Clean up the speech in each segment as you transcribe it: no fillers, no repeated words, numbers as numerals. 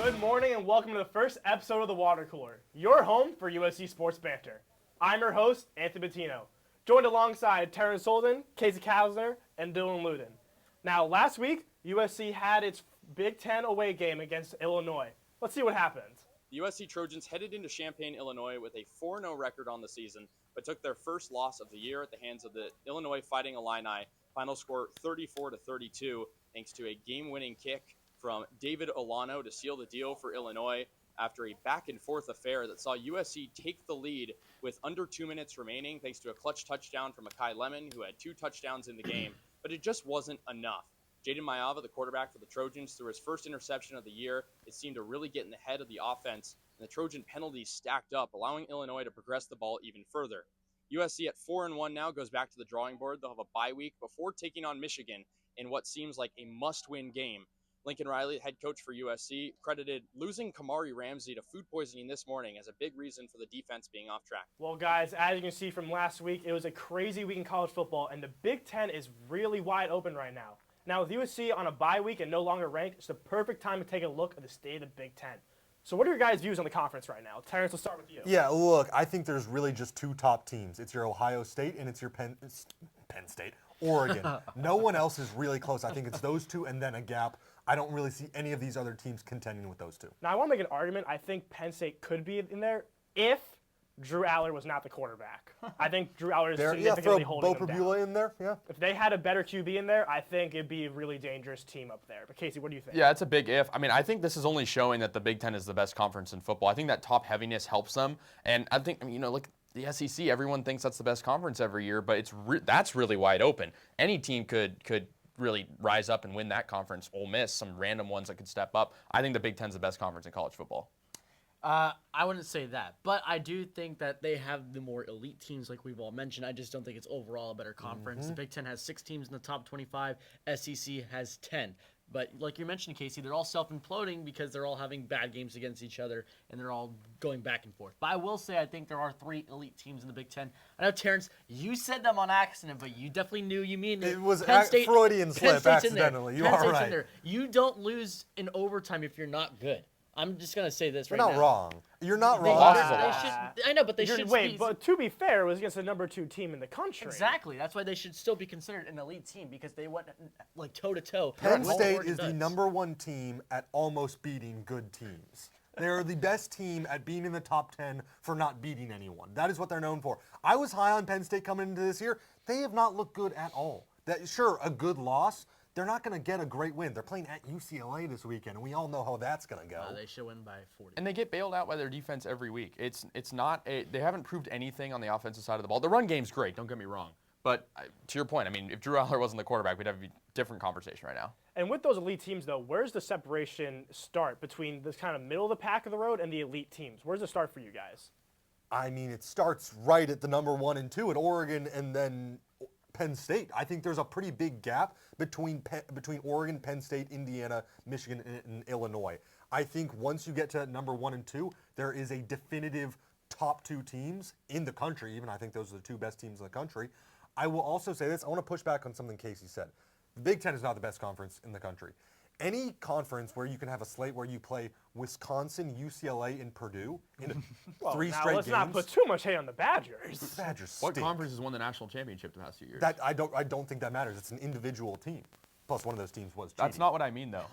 Good morning and welcome to the first episode of The Water Cooler, your home for USC Sports Banter. I'm your host, Anthony Bettino, joined alongside Terrence Holden, Casey Kausner, and Dylan Luden. Now, last week, USC had its Big Ten away game against Illinois. Let's see what happened. The USC Trojans headed into Champaign, Illinois with a 4-0 record on the season, but took their first loss of the year at the hands of the Illinois Fighting Illini. Final score 34-32, thanks to a game-winning kick from David Olano to seal the deal for Illinois after a back-and-forth affair that saw USC take the lead with under 2 minutes remaining, thanks to a clutch touchdown from Akai Lemon, who had 2 touchdowns in the game, but it just wasn't enough. Jaden Mayava, the quarterback for the Trojans, threw his first interception of the year. It seemed to really get in the head of the offense, and the Trojan penalties stacked up, allowing Illinois to progress the ball even further. USC at 4-1 now goes back to the drawing board. They'll have a bye week before taking on Michigan in what seems like a must-win game. Lincoln Riley, head coach for USC, credited losing Kamari Ramsey to food poisoning this morning as a big reason for the defense being off track. Well, guys, as you can see from last week, it was a crazy week in college football, and the Big Ten is really wide open right now. Now, with USC on a bye week and no longer ranked, it's the perfect time to take a look at the state of the Big Ten. So what are your guys' views on the conference right now? Terrence, we'll start with you. Yeah, look, I think there's really just 2 top teams. It's your Ohio State and it's your Penn State, Oregon. No one else is really close. I think it's those 2 and then a gap. I don't really see any of these other teams contending with those 2. Now, I want to make an argument. I think Penn State could be in there if Drew Aller was not the quarterback. I think Drew Aller is significantly holding them down. Throw Bo Perbula in there, yeah. If they had a better QB in there, I think it'd be a really dangerous team up there. But Casey, what do you think? Yeah, it's a big if. I mean, I think this is only showing that the Big Ten is the best conference in football. I think that top heaviness helps them. And I think, look, the SEC, everyone thinks that's the best conference every year, but that's really wide open. Any team could really rise up and win that conference. Ole Miss, some random ones that could step up. I think the Big Ten's the best conference in college football. I wouldn't say that, but I do think that they have the more elite teams like we've all mentioned. I just don't think it's overall a better conference. The Big Ten has 6 teams in the top 25. SEC has 10. But like you mentioned, Casey, they're all self-imploding because they're all having bad games against each other, and they're all going back and forth. But I will say I think there are 3 elite teams in the Big Ten. I know, Terrence, you said them on accident, but you definitely knew you mean it. It was Freudian slip accidentally. You are right. You don't lose in overtime if you're not good. I'm just going to say this You're right now. not wrong. You're not wrong. I know, but they should Wait, but to be fair, it was against the number 2 team in the country. Exactly. That's why they should still be considered an elite team because they went like toe-to-toe. Penn State is the number 1 team at almost beating good teams. They're the best team at being in the top 10 for not beating anyone. That is what they're known for. I was high on Penn State coming into this year. They have not looked good at all. Sure, a good loss. They're not going to get a great win. They're playing at UCLA this weekend, and we all know how that's going to go. They should win by 40. And they get bailed out by their defense every week. It's not they haven't proved anything on the offensive side of the ball. The run game's great, don't get me wrong. But to your point, I mean, if Drew Aller wasn't the quarterback, we'd have a different conversation right now. And with those elite teams, though, where's the separation start between this kind of middle of the pack of the road and the elite teams? Where's it start for you guys? I mean, it starts right at the number 1 and 2 at Oregon and then Penn State. I think there's a pretty big gap between Oregon, Penn State, Indiana, Michigan, and Illinois. I think once you get to number 1 and 2, there is a definitive top 2 teams in the country. Even I think those are the 2 best teams in the country. I will also say this. I want to push back on something Casey said. The Big Ten is not the best conference in the country. Any conference where you can have a slate where you play Wisconsin, UCLA, and Purdue in 3 straight games. Let's not put too much hate on the Badgers. The Badgers stink. What conference has won the national championship the past few years? I don't think that matters. It's an individual team. Plus, one of those teams was cheating. That's not what I mean, though.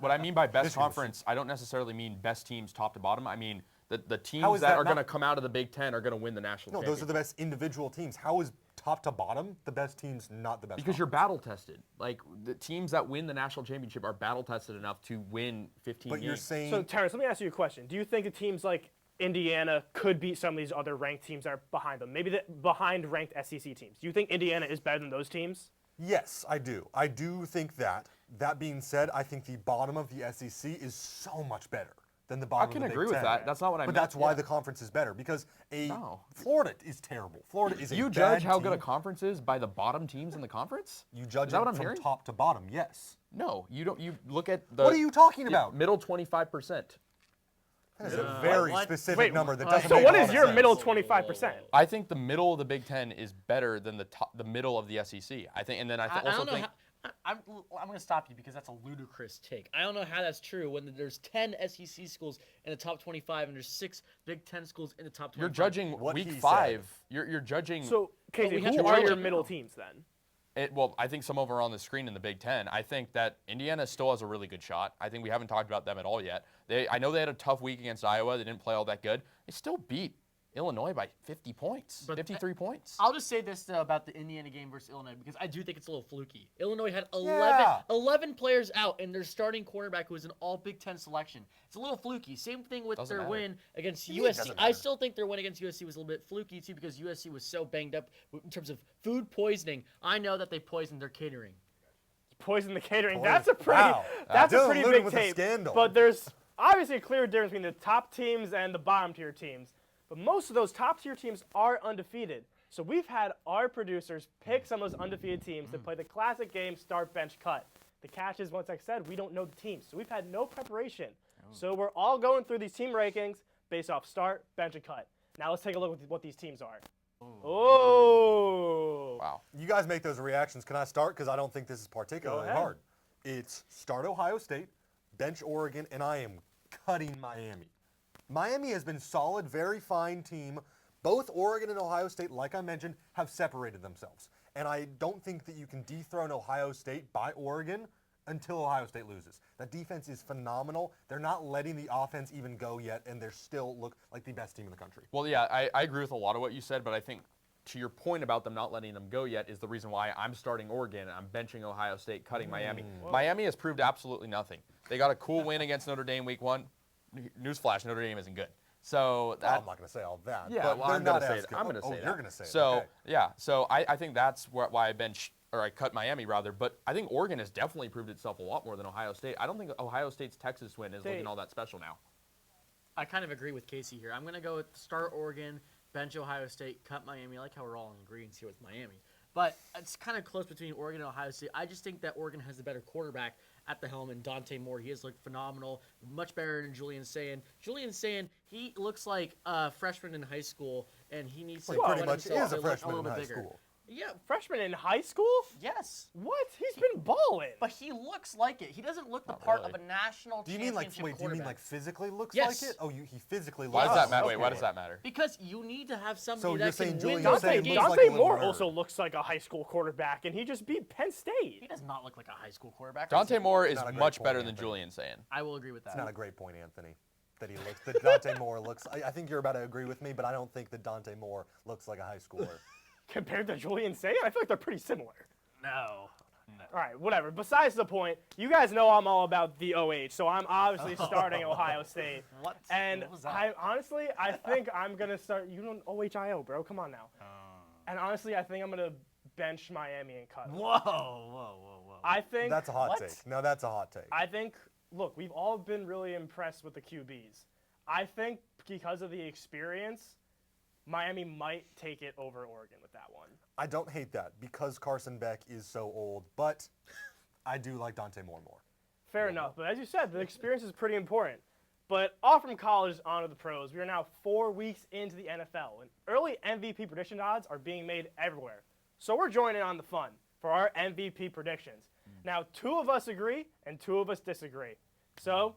What I mean by best conference, I don't necessarily mean best teams top to bottom. I mean the teams that are going to come out of the Big Ten are going to win the national championship. No, those are the best individual teams. How is top to bottom the best teams not the best? Because you're battle tested. Like the teams that win the national championship are battle tested enough to win 15 games. But you're saying. So Terrence, let me ask you a question. Do you think the teams like Indiana could beat some of these other ranked teams that are behind them? Maybe behind ranked SEC teams. Do you think Indiana is better than those teams? Yes, I do. I do think that. That being said, I think the bottom of the SEC is so much better than the bottom of the Big Ten. I can agree with that. That's not what I meant. But that's why the conference is better, because Florida is terrible. Florida is a bad team. You judge how good a conference is by the bottom teams in the conference? You judge it from top to bottom, yes. No, you don't. You look at the. What are you talking about? Middle 25%. That is a very specific number that doesn't So make what a lot is of your sense. middle 25%? I think the middle of the Big Ten is better than the middle of the SEC. I think, and then I also think. I'm going to stop you because that's a ludicrous take. I don't know how that's true when there's 10 SEC schools in the top 25 and there's 6 Big Ten schools in the top 25. You're judging What week he 5. You're judging. So, Casey, we have who to are judge your it middle now. teams then? Well, I think some of them are on the screen in the Big Ten. I think that Indiana still has a really good shot. I think we haven't talked about them at all yet. I know they had a tough week against Iowa. They didn't play all that good. They still beat Illinois by 50 points, But 53 points. I'll just say this though, about the Indiana game versus Illinois because I do think it's a little fluky. Illinois had 11 players out and their starting quarterback who was an all Big Ten selection. It's a little fluky. Same thing with Doesn't their matter. win against Yeah, it USC. doesn't I matter. still think their win against USC was a little bit fluky too because USC was so banged up in terms of food poisoning. I know that they poisoned their catering. Poison the catering. Poison- That's a pretty. Wow. That's a Dylan pretty Luden big with a tape. scandal. But there's obviously a clear difference between the top teams and the bottom tier teams. But most of those top tier teams are undefeated. So we've had our producers pick some of those undefeated teams to play the classic game start, bench, cut. The catch is, once I said, we don't know the teams. So we've had no preparation. So we're all going through these team rankings based off start, bench, and cut. Now let's take a look at what these teams are. Oh. Wow. You guys make those reactions. Can I start? Because I don't think this is particularly ahead. hard. It's start Ohio State, bench Oregon, and I am cutting Miami. Miami has been solid, very fine team. Both Oregon and Ohio State, like I mentioned, have separated themselves. And I don't think that you can dethrone Ohio State by Oregon until Ohio State loses. That defense is phenomenal. They're not letting the offense even go yet, and they still look like the best team in the country. Well, yeah, I agree with a lot of what you said, but I think to your point about them not letting them go yet is the reason why I'm starting Oregon and I'm benching Ohio State, cutting Miami. Miami has proved absolutely nothing. They got a cool win against Notre Dame week 1. Newsflash, Notre Dame isn't good. So I'm not going to say all that. yeah, but well, they're I'm going not to say as it. good. I'm going to say that. You're going to say it. So Okay. yeah, so I think that's why I bench or I cut Miami rather. But I think Oregon has definitely proved itself a lot more than Ohio State. I don't think Ohio State's Texas win is looking all that special now. I kind of agree with Casey here. I'm going to go with start Oregon, bench Ohio State, cut Miami. I like how we're all in agreement here with Miami. But it's kind of close between Oregon and Ohio State. I just think that Oregon has the better quarterback at the helm, and Dante Moore. He has looked phenomenal, much better than Julian Sayin. Julian Sayin, he looks like a freshman in high school, and he needs to He pretty put much himself is a to look freshman little in bit high bigger. school. Yeah, Freshman in high school? yes. What? He's been balling. But he looks like it. He doesn't look the Not part really. of a national Do you mean like, championship wait, do you mean quarterback. like physically looks Yes. like it? Oh, he physically looks Why does that matter? okay. Wait, why does that matter? Because you need to have somebody So you're that saying can Julian win You're those saying games. looks Dante like a little Moore nerd. also looks like a high school quarterback, and he just beat Penn He State. does not look like a high school quarterback. Dante Moore is Not a great much point, better than Anthony. Julian Sayin. I will agree with that. It's not a great point, Anthony. That Dante Moore looks. I think you're about to agree with me, but I don't think that Dante Moore looks like a high schooler. Compared to Julian Sayin, I feel like they're pretty similar. No. All right, whatever. Besides the point, you guys know I'm all about the OH, so I'm obviously starting Ohio State. What? And What was that? I think I'm going to start. You don't OHIO, bro. Come on now. And honestly, I think I'm going to bench Miami and cut. Whoa. I think. That's a hot What? take. No, that's a hot take. I think. Look, we've all been really impressed with the QBs. I think because of the experience, Miami might take it over Oregon with that one. I don't hate that because Carson Beck is so old, but I do like Dante Moore more. Fair enough. But as you said, the experience is pretty important. But off from college on to the pros. We are now 4 weeks into the NFL, and early MVP prediction odds are being made everywhere. So we're joining on the fun for our MVP predictions. Now, 2 of us agree and 2 of us disagree. So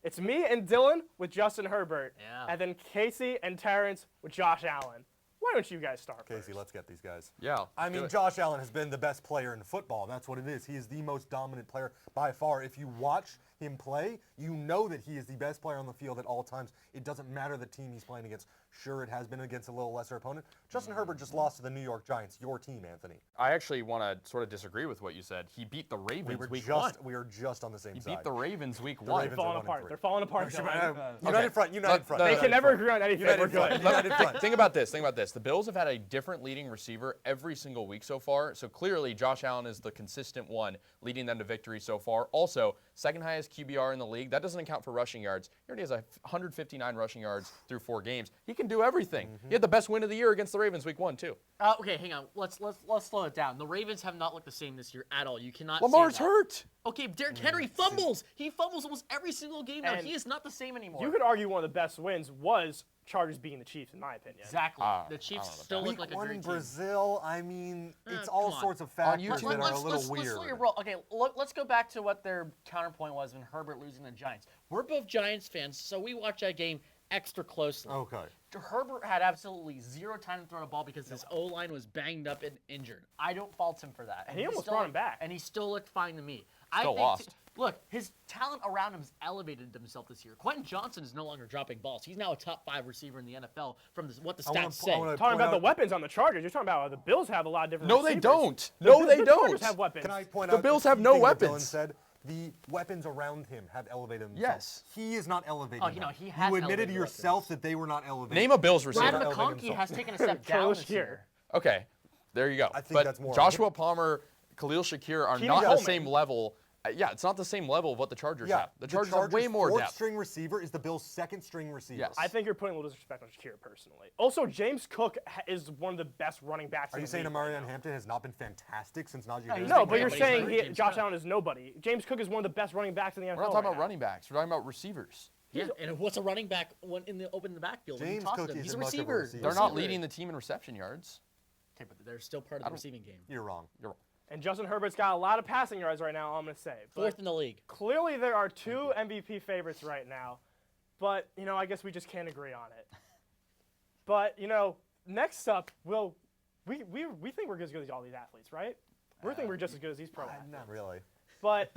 it's me and Dylan with Justin Herbert, Yeah. and then Casey and Terrence with Josh Allen. Why don't you guys start Casey, first? let's get these guys. Yeah. I let's do mean, it. Josh Allen has been the best player in football. That's what it is. He is the most dominant player by far. If you watch him play, you know that he is the best player on the field at all times. It doesn't matter the team he's playing against. Sure, it has been against a little lesser opponent. Justin Herbert just lost to the New York Giants, your team, Anthony. I actually want to sort of disagree with what you said. He beat the Ravens week 1. We are just on the same He side. beat the Ravens week The 1. Ravens They're falling are 1-3. apart. They're falling apart. Dylan. United front, united front. They no, can no, never agree on anything. United We're good. front. United front. Think about this. The Bills have had a different leading receiver every single week so far. So clearly, Josh Allen is the consistent one leading them to victory so far. Also, second highest QBR in the league. That doesn't account for rushing yards. He already has 159 rushing yards through 4 games. He can do everything. He had the best win of the year against the Ravens week 1 too. Okay, hang on. Let's slow it down. The Ravens have not looked the same this year at all. You cannot. Lamar's say that. hurt. Okay, Derrick Henry fumbles. He fumbles almost every single game now. And He is not the same anymore. You could argue one of the best wins was Chargers beating the Chiefs, in my opinion. Exactly. I The don't Chiefs know about still Week look like a one great in team. Brazil, I mean, it's come all on. sorts of factors YouTube. that are a little Let's weird. slow your roll. Okay, let's go back to what their counterpoint was when Herbert losing the Giants. We're both Giants fans, so we watched that game extra closely. Okay. Herbert had absolutely zero time to throw the ball because his O-line was banged up and injured. I don't fault him for that. And he almost still- brought him back. And he still looked fine to me. Still lost. Look, his talent around him has elevated himself this year. Quentin Johnson is no longer dropping balls. He's now a top 5 receiver in the NFL from what the I wanna stats po- say. I wanna Talking point about the out- weapons on the Chargers, you're talking about the Bills have a lot of different No, they receivers. don't. No, they The Chargers don't. have weapons. Can I point The out Bills the have key no thing that Dylan weapons. said? The weapons around him have elevated themselves. Yes. He is not elevating Oh, you know, them. he has You admitted elevated yourself weapons. that they were not elevated. Name a Bills Brad receiver. elevated McConkey himself. has taken a step down Khalil this Shakir. year. Okay, there you go. I think but that's more- Joshua Palmer, Khalil Shakir are Keenan not the Coleman. same level. Yeah, it's not the same level of what the Chargers Yeah, have. The Chargers have way more fourth depth. string receiver is the Bills' second string receiver. Yes. I think you're putting a little disrespect on Shakir personally. Also, James Cook is one of the best running backs Are in you the saying league. Amarian Hampton has not been fantastic since Najee he's Harris? No, been but you're great, but he's saying hurt. James Josh Cook. Allen is nobody. James Cook is one of the best running backs in the NFL. We're not talking right about now. running backs. We're talking about receivers. Yeah, and what's a running back in the backfield? when you James toss Cook him? He's isn't a much of a receiver. receiver. They're not Receiver. leading the team in reception yards. Okay, but they're still part of the receiving game. You're wrong. You're wrong. And Justin Herbert's got a lot of passing yards right now, I'm going to say. But Fourth in the league. clearly there are two MVP favorites right now. But, I guess we just can't agree on it. But, next up, we think we're as good as all these athletes, right? We think we're just as good as these pro athletes. Not really. But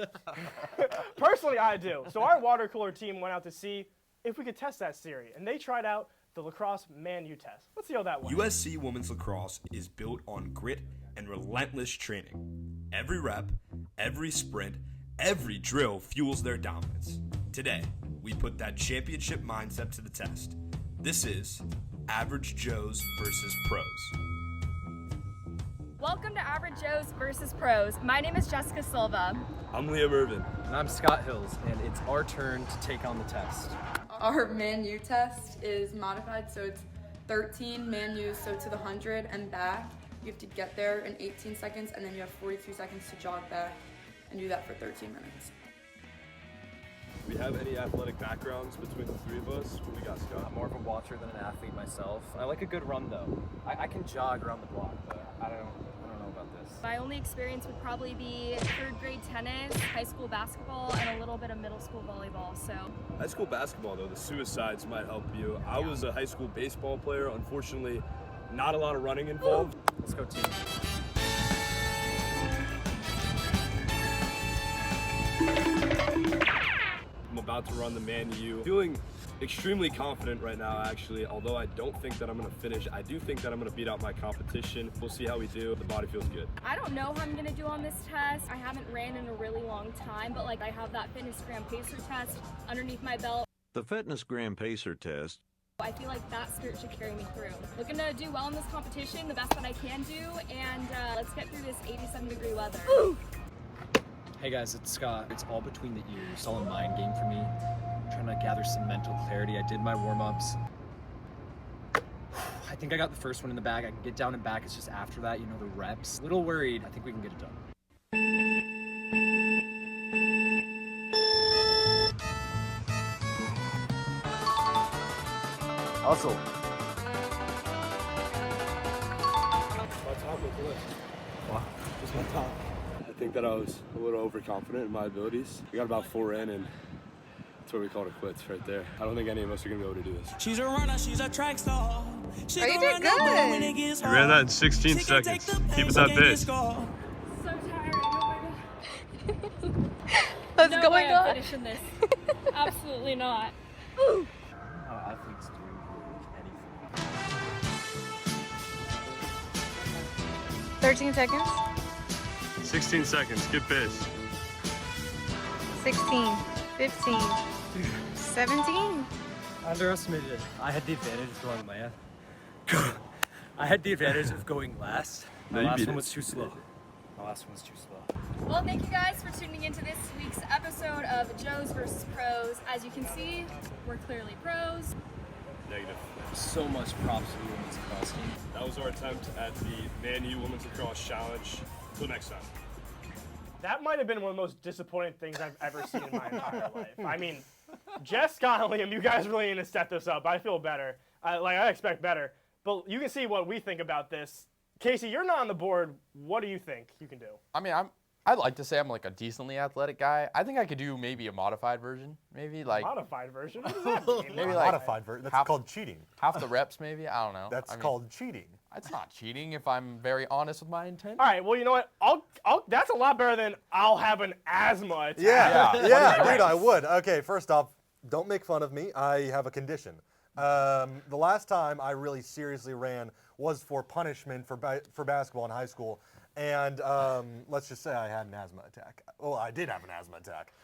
personally, I do. So our water cooler team went out to see if we could test that theory. And they tried out the lacrosse man-U test. Let's see how that went. USC women's lacrosse is built on grit and relentless training. Every rep, every sprint, every drill fuels their dominance. Today, we put that championship mindset to the test. This is Average Joes versus Pros. Welcome to Average Joes versus Pros. My name is Jessica Silva. I'm Liam Irvin. And I'm Scott Hills, and it's our turn to take on the test. Our man-U test is modified, so it's 13 man-U's, so to the 100 and back. You have to get there in 18 seconds, and then you have 42 seconds to jog back and do that for 13 minutes. Do we have any athletic backgrounds between the three of us? What we got, Scott? I'm more of a watcher than an athlete myself. I like a good run, though. I can jog around the block, but I don't know about this. My only experience would probably be third grade tennis, high school basketball, and a little bit of middle school volleyball. So High school basketball, though, the suicides might help you. I was a high school baseball player. Unfortunately, not a lot of running involved. Let's go, team. I'm about to run the man-U. Feeling extremely confident right now, actually. Although I don't think that I'm going to finish, I do think that I'm going to beat out my competition. We'll see how we do. The body feels good. I don't know how I'm gonna do on this test. I haven't ran in a really long time, but I have that fitness gram pacer test underneath my belt. The Fitness Gram Pacer test. I feel like that spirit should carry me through. Looking to do well in this competition, the best that I can do, and let's get through this 87-degree weather. Hey guys, it's Scott. It's all between the ears. It's all a mind game for me. I'm trying to gather some mental clarity. I did my warm-ups. I think I got the first one in the bag. I can get down and back. It's just after that, the reps. A little worried. I think we can get it done. Hustle. My top looked good. Wow. Just my top. I think that I was a little overconfident in my abilities. We got about 4 in, and that's what we called it quits right there. I don't think any of us are going to be able to do this. She's a runner, she's a track star. She Oh, you gon' did run that ball when good. it gets You ran that hard. in 16 She can take seconds. the Keep pace, it she that can get pace. scored. So tired. What's No going way I'm on? finishing this. Absolutely not. How athletes do anything. 13 seconds. 16 seconds. Get pace. 16, 15, 17. I underestimated it. I had the advantage of going last. I had the advantage of going last. No, My you last beat one it. was too slow. My last one was too slow. Well, thank you guys for tuning into this week's episode of Joes versus Pros. As you can see, we're clearly pros. Negative. So much props to the women's lacrosse team. That was our attempt at the Man-U Women's Lacrosse Challenge. Until next time. That might have been one of the most disappointing things I've ever seen in my entire life. I mean, Jess, Scott, and Liam, you guys really need to set this up. I feel better. I expect better. But you can see what we think about this. Casey, you're not on the board. What do you think you can do? I mean, I'd like to say I'm like a decently athletic guy. I think I could do maybe a modified version. Maybe like Modified version? What does that mean? maybe like Modified version. That's called cheating. half the reps maybe. I don't know. That's I mean, called cheating. It's not cheating if I'm very honest with my intent. All right, well, you know what? That's a lot better than I'll have an asthma attack. Yeah, dude, I would. Okay, first off, don't make fun of me. I have a condition. The last time I really seriously ran was for punishment for basketball in high school. And let's just say I had an asthma attack. Well, I did have an asthma attack.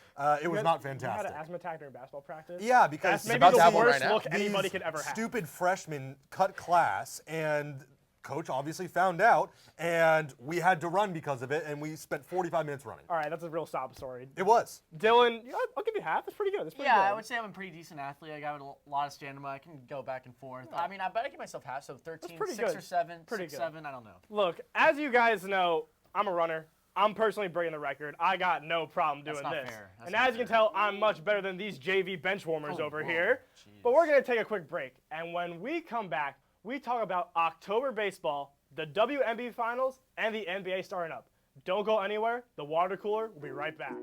It was not fantastic. You had an asthma attack during basketball practice? Yeah, because that's maybe about to the have one worst right now. look anybody could ever have. Stupid freshmen cut class, and coach obviously found out, and we had to run because of it, and we spent 45 minutes running. All right, that's a real sob story. It was. Dylan, I'll give you half. That's pretty good. That's pretty good. I would say I'm a pretty decent athlete. I got a lot of stamina. I can go back and forth. I mean, I bet I give myself half, so 13, pretty 6 good. or 7, Pretty 6, good. 7, I don't know. Look, as you guys know, I'm a runner. I'm personally breaking the record. I got no problem doing That's not this. fair. That's And not as you can tell, I'm much better than these JV bench warmers over whoa. here. Jeez. But we're going to take a quick break. And when we come back, we talk about October baseball, the WNBA finals, and the NBA starting up. Don't go anywhere. The water cooler will be right back.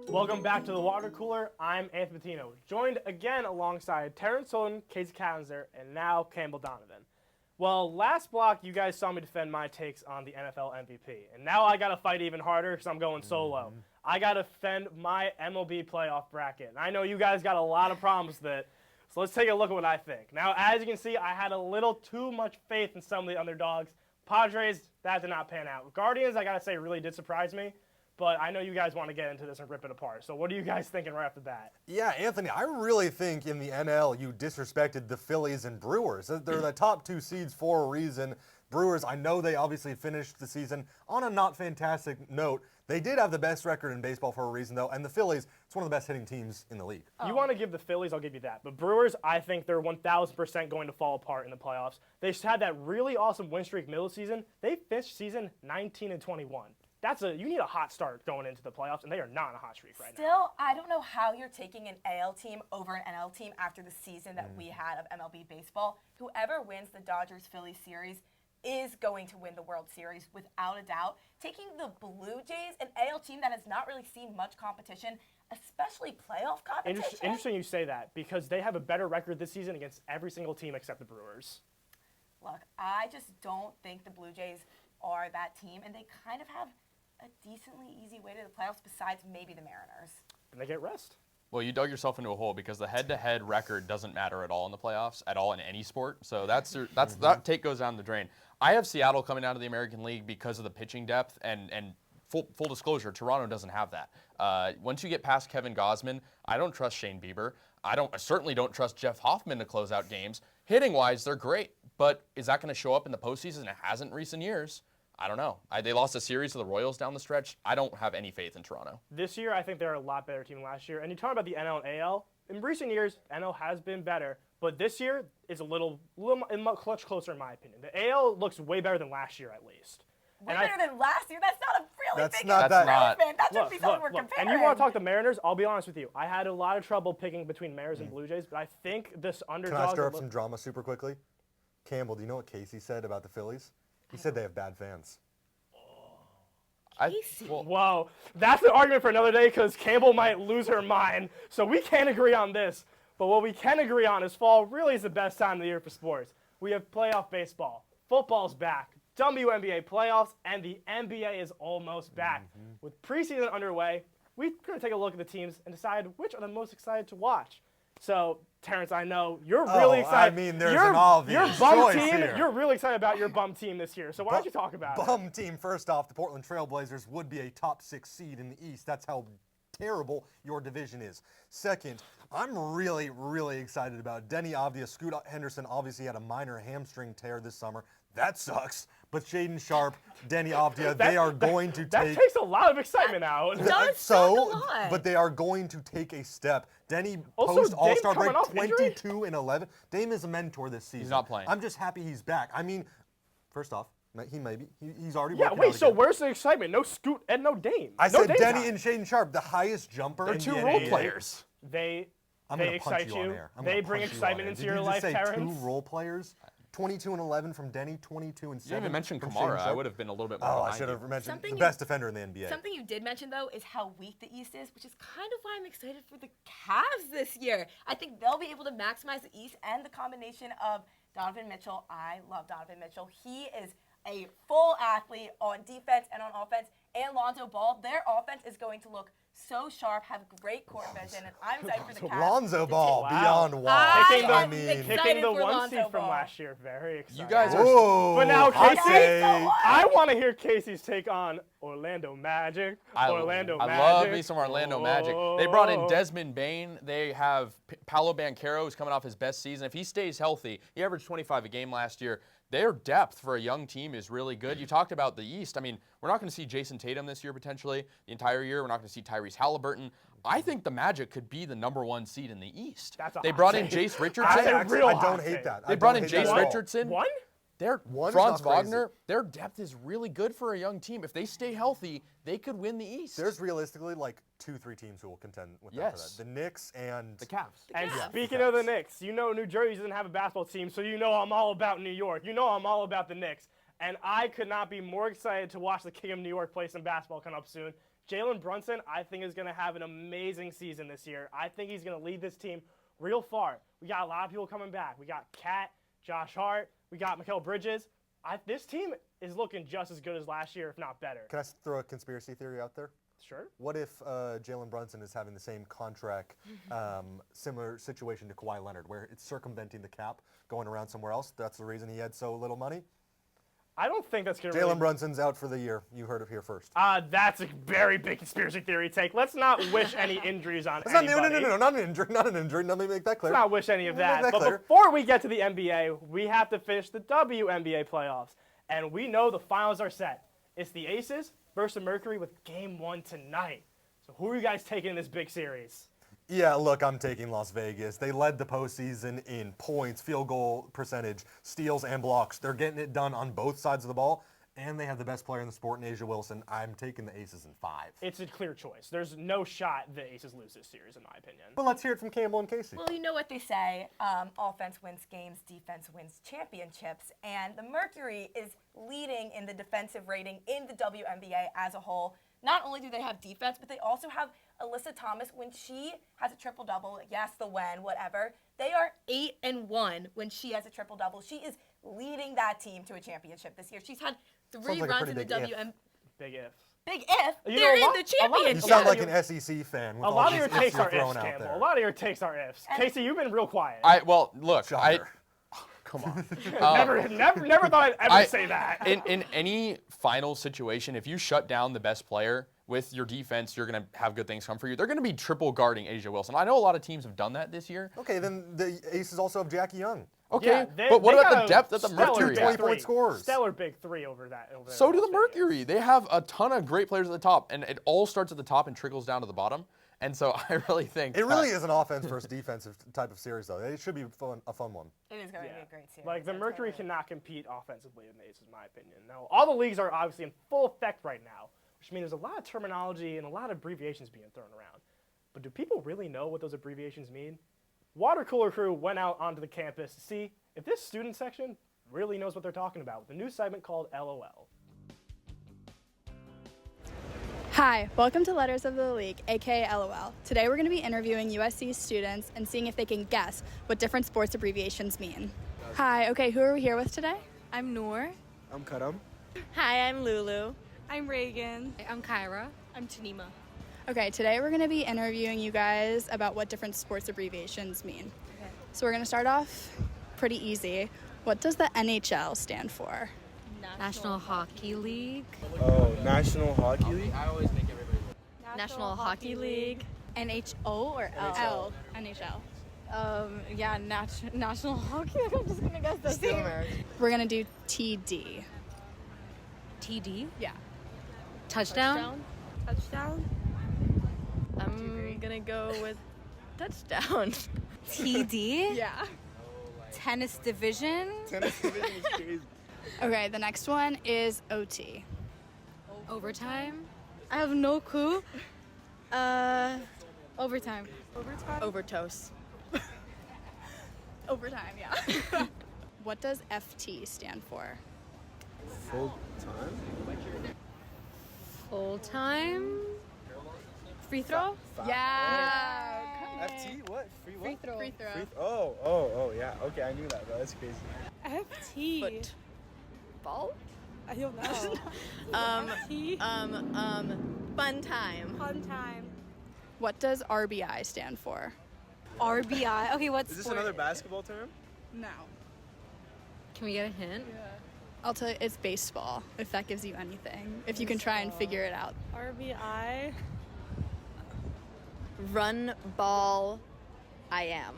Welcome back to the water cooler. I'm Anthony Bettino, joined again alongside Terrence Holden, Casey Kansner, and now Campbell Donovan. Well, last block, you guys saw me defend my takes on the NFL MVP. And now I got to fight even harder because I'm going solo. I got to defend my MLB playoff bracket. And I know you guys got a lot of problems with it. So let's take a look at what I think. Now, as you can see, I had a little too much faith in some of the underdogs. Padres, that did not pan out. Guardians, I got to say, really did surprise me. But I know you guys want to get into this and rip it apart. So what are you guys thinking right off the bat? Yeah, Anthony, I really think in the NL you disrespected the Phillies and Brewers. They're the top 2 seeds for a reason. Brewers, I know they obviously finished the season on a not fantastic note. They did have the best record in baseball for a reason, though. And the Phillies, it's one of the best hitting teams in the league. You want to give the Phillies, I'll give you that. But Brewers, I think they're 1,000% going to fall apart in the playoffs. They just had that really awesome win streak middle season. They finished season 19-21. You need a hot start going into the playoffs, and they are not on a hot streak right now. Still, I don't know how you're taking an AL team over an NL team after the season that we had of MLB baseball. Whoever wins the Dodgers-Phillies series is going to win the World Series without a doubt. Taking the Blue Jays, an AL team that has not really seen much competition, especially playoff competition. Interesting you say that, because they have a better record this season against every single team except the Brewers. Look, I just don't think the Blue Jays are that team, and they kind of have a decently easy way to the playoffs besides maybe the Mariners. And they get rest. Well, you dug yourself into a hole because the head-to-head record doesn't matter at all in the playoffs, at all in any sport. So that take goes down the drain. I have Seattle coming out of the American League because of the pitching depth, and full disclosure, Toronto doesn't have that. Once you get past Kevin Gausman, I don't trust Shane Bieber. I certainly don't trust Jeff Hoffman to close out games. Hitting-wise, they're great, but is that going to show up in the postseason? It hasn't in recent years. I don't know. They lost a series to the Royals down the stretch. I don't have any faith in Toronto. This year, I think they're a lot better team than last year. And you talk about the NL and AL. In recent years, NL has been better. But this year is a little much closer, in my opinion. The AL looks way better than last year, at least. Way better than last year? That's not a really That's big not that. improvement. That should be something we're comparing. And you want to talk the Mariners? I'll be honest with you. I had a lot of trouble picking between Mariners and Blue Jays, but I think this underdog... Can I stir up some drama super quickly? Campbell, do you know what Casey said about the Phillies? He said they have bad fans. Whoa, that's an argument for another day because Campbell might lose her mind. So we can't agree on this. But what we can agree on is fall really is the best time of the year for sports. We have playoff baseball. Football's back. WNBA playoffs, and the NBA is almost back. With preseason underway, we're going to take a look at the teams and decide which are the most excited to watch. So, Terrence, I know you're really excited. I mean, there's an obvious choice here. You're really excited about your bum team this year. So why don't you talk about it? Bum team, first off, the Portland Trailblazers would be a top 6 seed in the East. That's how terrible your division is. Second, I'm really, really excited about Denny Avdia. Scoot Henderson obviously had a minor hamstring tear this summer. That sucks. But Shaden Sharp, Denny Avdia, they are going to take... That takes a lot of excitement out. But they are going to take a step. Denny Also, post All-Star Dame break coming off injury? 22-11. Dame is a mentor this season. He's not playing. I'm just happy he's back. I mean, first off, he may be. He's already Yeah, working wait, out so again. where's the excitement? No Scoot and no Dame. I no said Dame Denny time. and Shaden Sharp, the highest jumper They're in two the role NBA. players. they I'm they gonna punch excite you on you. air. I'm They gonna bring punch you on excitement air. into Did your you life, just say Terrence. 2 role players? 22 and 11 from Denny, 22 and 7. You didn't even mention from Kamara. Shane I Sharp. would have been a little bit more Oh, I behind should you. have mentioned Something the you- best defender in the NBA. Something you did mention, though, is how weak the East is, which is kind of why I'm excited for the Cavs this year. I think they'll be able to maximize the East and the combination of Donovan Mitchell. I love Donovan Mitchell. He is a full athlete on defense and on offense. And Lonzo Ball, their offense is going to look so sharp, have great court vision, and I'm excited for the Cavs. Lonzo to Ball take- beyond Wow. wild. Picking the- I mean, excited Picking the for 1 Lonzo seed from Ball. last year. Very exciting. You guys are. whoa. But now hot Casey- take. I want to hear Casey's take on Orlando Magic. Orlando Magic. I love me some Orlando Magic. They brought in Oh. Desmond Bane. They have Paolo Banchero, who's coming off his best season. If he stays healthy, he averaged 25 a game last year. Their depth for a young team is really good. You talked about the East. I mean, we're not going to see Jason Tatum this year potentially, the entire year. We're not going to see Tyrese Halliburton. I think the Magic could be the #1 seed in the East. That's a They hot brought in take. Jace That's Richardson. a real I hot don't take. hate that. They I brought don't in hate that Jace at all. Richardson. One? One is Franz not crazy. Wagner, their depth is really good for a young team. If they stay healthy, they could win the East. There's realistically like 2-3 teams who will contend with them for Yes. that. The Knicks and the Cavs. And Cavs. speaking of the Knicks, you know New Jersey doesn't have a basketball team, so you know I'm all about New York. You know I'm all about the Knicks. And I could not be more excited to watch the King of New York play some basketball come up soon. Jalen Brunson, I think, is going to have an amazing season this year. I think he's going to lead this team real far. We got a lot of people coming back. We got Kat, Josh Hart, we got Mikal Bridges. This team is looking just as good as last year, if not better. Can I throw a conspiracy theory out there? Sure. What if Jalen Brunson is having the same contract, similar situation to Kawhi Leonard, where it's circumventing the cap, going around somewhere else? That's the reason he had so little money? I don't think that's going to Jalen Brunson's out for the year. You heard it here first. That's a very big conspiracy theory take. Let's not wish any injuries on It's not, anybody. no, not an injury, not an injury. Let me make that clear. Let's not wish any of Let me that. make But clear. before we get to the NBA, we have to finish the WNBA playoffs. And we know the finals are set. It's the Aces versus the Mercury with Game 1 tonight. So who are you guys taking in this big series? Yeah, look, I'm taking Las Vegas. They led the postseason in points, field goal percentage, steals, and blocks. They're getting it done on both sides of the ball, and they have the best player in the sport in Asia Wilson. I'm taking the Aces in 5. It's a clear choice. There's no shot the Aces lose this series, in my opinion. But let's hear it from Campbell and Casey. Well, you know what they say, offense wins games, defense wins championships, and the Mercury is leading in the defensive rating in the WNBA as a whole. Not only do they have defense, but they also have Alyssa Thomas when she has a triple-double, yes, the when, whatever. They are 8-1 when she has a triple-double. She is leading that team to a championship this year. She's had 3 like a runs in pretty the big if. WNBA. Big if. Big if. You They're know, in the you championship. You sound like an SEC fan. With A all lot of these your ifs takes you're are throwing ifs, out Campbell. there. A lot of your takes are ifs. Casey, you've been real quiet. Well, look, Shocker. come on. Never thought I'd ever say that. In any final situation, if you shut down the best player with your defense, you're going to have good things come for you. They're going to be triple guarding Asia Wilson. I know a lot of teams have done that this year. Okay, then the Aces also have Jackie Young. Okay, Yeah, but what they about got the a depth that the stellar Mercury big has? 20-point three. scorers. Stellar big three over that. So do the Mercury. They have a ton of great players at the top, and it all starts at the top and trickles down to the bottom. And so I really think It really is an offense versus defensive type of series, though. It should be a fun one. It is going to be a great series. Like, the It's Mercury gonna- cannot compete offensively in the Aces, in my opinion. No, all the leagues are obviously in full effect right now, which means there's a lot of terminology and a lot of abbreviations being thrown around. But do people really know what those abbreviations mean? Water Cooler Crew went out onto the campus to see if this student section really knows what they're talking about with a new segment called LOL. Hi, welcome to Letters of the League, aka LOL. Today we're going to be interviewing USC students and seeing if they can guess what different sports abbreviations mean. Hi, okay, who are we here with today? I'm Noor. I'm Karam. Hi, I'm Lulu. I'm Reagan. I'm Kyra. I'm Tanima. Okay, today we're going to be interviewing you guys about what different sports abbreviations mean. Okay. So we're going to start off pretty easy. What does the NHL stand for? National Hockey League. Oh, National Hockey League? I always make everybody. National Hockey League. NHO or L? NHL. NHL. Yeah, National Hockey League. I'm just gonna guess the same. We're going to do TD. TD. Yeah. Touchdown. Touchdown. I'm gonna go with touchdown. TD. Yeah. Tennis division. Tennis division is crazy. Okay, the next one is OT. Overtime. I have no clue. Overtime. Overtime? Overtoast. Overtime, yeah. What does FT stand for? Full time? Full time. Free throw? Yeah. FT? What? Free what? Free throw. Free oh, yeah. Okay, I knew that, bro. That's crazy. FT. Foot. Ball? I don't know. FT. Fun time. Fun time. What does RBI stand for? RBI. Okay, what's Is this another basketball term? No. Can we get a hint? I'll tell you, it's baseball, if that gives you anything. If you can try and figure it out. RBI. Run, ball, I am.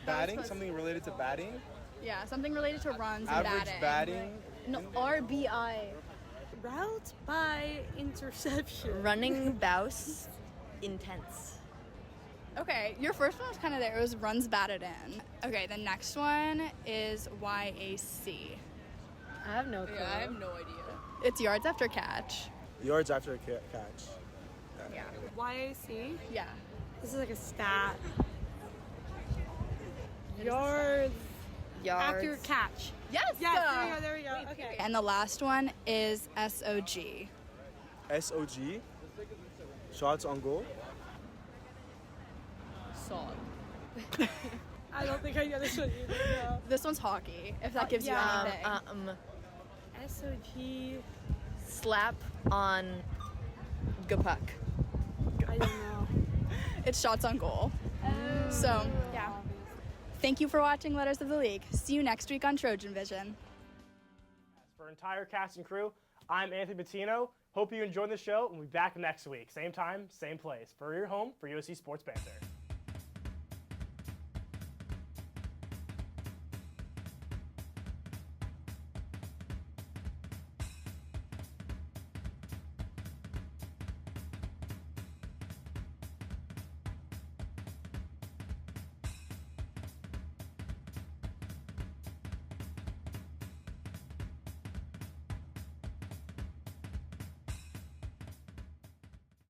Batting? Something related to batting? Yeah, something related to runs and Average batting? No, RBI. Route by interception. Running, bouse, intense. Okay, your first one was kind of there. It was runs batted in. Okay, the next one is YAC. I have no clue. Yeah, I have no idea. It's yards after catch. Yards after a catch. Yeah. YAC? Yeah. This is like a stat. Yards. After catch. Yes. Yes, there we go. Okay. And the last one is SOG. SOG? Shots on goal? Song. I don't think I know this one either. No. This one's hockey, if that gives you anything. SOG. Slap on puck. I don't know. It's shots on goal. So, yeah. Thank you for watching Letters of the League. See you next week on Trojan Vision. For entire cast and crew, I'm Anthony Bettino. Hope you enjoyed the show, and we'll be back next week. Same time, same place. For your home for USC Sports Banter.